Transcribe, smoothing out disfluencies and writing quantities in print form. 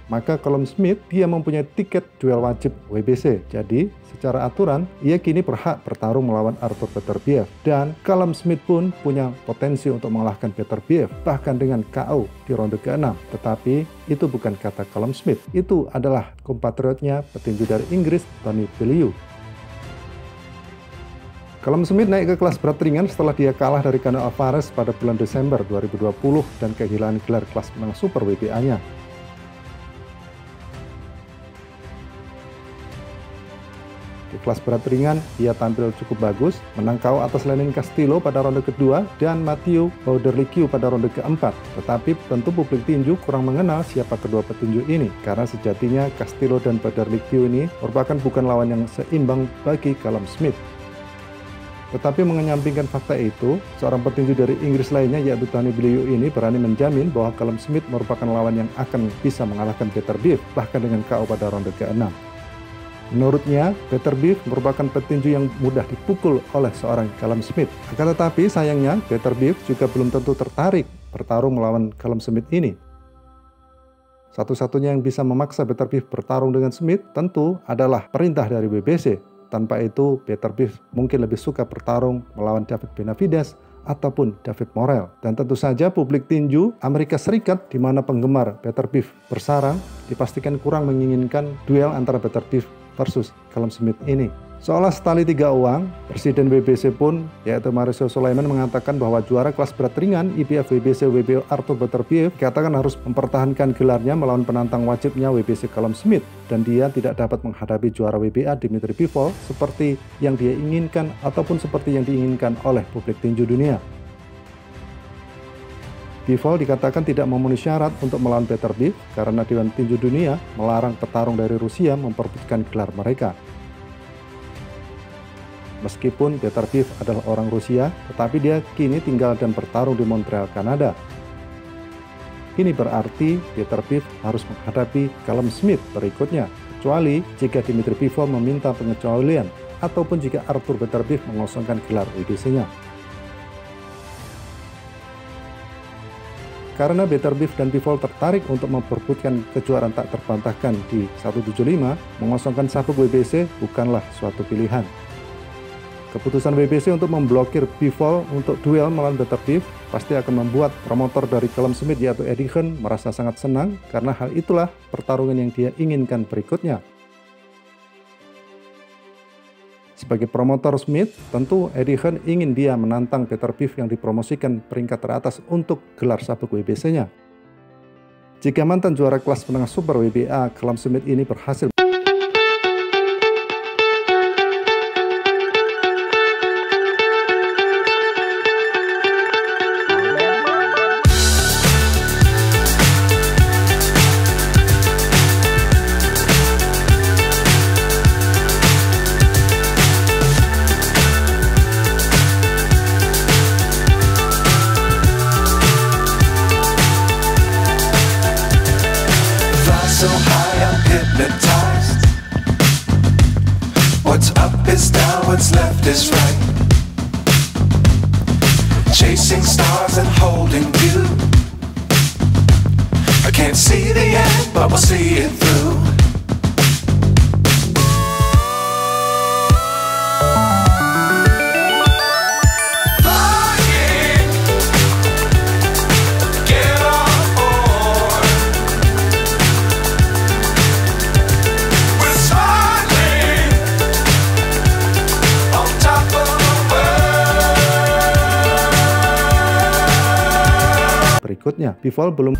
Maka Callum Smith dia mempunyai tiket duel wajib WBC. Jadi secara aturan ia kini berhak bertarung melawan Arthur Beterbiev, dan Callum Smith pun punya potensi untuk mengalahkan Beterbiev bahkan dengan KO di ronde ke-6. Tetapi itu bukan kata Callum Smith, itu adalah kompatriotnya petinju dari Inggris Tony Bellew. Callum Smith naik ke kelas berat ringan setelah dia kalah dari Canelo Alvarez pada bulan Desember 2020 dan kehilangan gelar kelas menengah super WBA-nya. Di kelas berat ringan, ia tampil cukup bagus, menang KO atas Lenin Castillo pada ronde kedua dan Matthew Bauderlique pada ronde keempat. Tetapi tentu publik tinju kurang mengenal siapa kedua petinju ini, karena sejatinya Castillo dan Bauderlique ini merupakan bukan lawan yang seimbang bagi Callum Smith. Tetapi mengenyampingkan fakta itu, seorang petinju dari Inggris lainnya yaitu Tony Bellew ini berani menjamin bahwa Callum Smith merupakan lawan yang akan bisa mengalahkan Beterbiev bahkan dengan KO pada ronde ke-6. Menurutnya, Beterbiev merupakan petinju yang mudah dipukul oleh seorang Callum Smith. Akan tetapi sayangnya Beterbiev juga belum tentu tertarik bertarung melawan Callum Smith ini. Satu-satunya yang bisa memaksa Beterbiev bertarung dengan Smith tentu adalah perintah dari WBC. Tanpa itu, Beterbiev mungkin lebih suka bertarung melawan David Benavidez ataupun David Morrell. Dan tentu saja publik tinju Amerika Serikat, di mana penggemar Beterbiev bersarang, dipastikan kurang menginginkan duel antara Beterbiev versus Callum Smith ini. Seolah setali tiga uang, Presiden WBC pun, yaitu Mauricio Sulaiman, mengatakan bahwa juara kelas berat ringan IBF WBC WBO Arthur Beterbiev dikatakan harus mempertahankan gelarnya melawan penantang wajibnya WBC Callum Smith, dan dia tidak dapat menghadapi juara WBA Dimitri Bivol seperti yang dia inginkan ataupun seperti yang diinginkan oleh publik tinju dunia. Bivol dikatakan tidak memenuhi syarat untuk melawan Beterbiev karena Dewan Tinju Dunia melarang petarung dari Rusia memperebutkan gelar mereka. Meskipun Beterbiev adalah orang Rusia, tetapi dia kini tinggal dan bertarung di Montreal, Kanada. Ini berarti Beterbiev harus menghadapi Callum Smith berikutnya, kecuali jika Dimitri Bivol meminta pengecualian ataupun jika Arthur Beterbiev mengosongkan gelar WBC-nya. Karena Beterbiev dan Bivol tertarik untuk memperebutkan kejuaraan tak terbantahkan di 175, mengosongkan sabuk WBC bukanlah suatu pilihan. Keputusan WBC untuk memblokir Bivol untuk duel melawan Beterbiev pasti akan membuat promotor dari Callum Smith yaitu Eddie Hearn merasa sangat senang, karena hal itulah pertarungan yang dia inginkan berikutnya. Sebagai promotor Smith, tentu Eddie Hearn ingin dia menantang Beterbiev yang dipromosikan peringkat teratas untuk gelar sabuk WBC-nya. Jika mantan juara kelas menengah super WBA Callum Smith ini berhasil so high, I'm hypnotized. chasing stars and holding you. I can't see the end, but we'll see it through. Flying, get on board. We're smiling on top of the world. Berikutnya, Bivol belum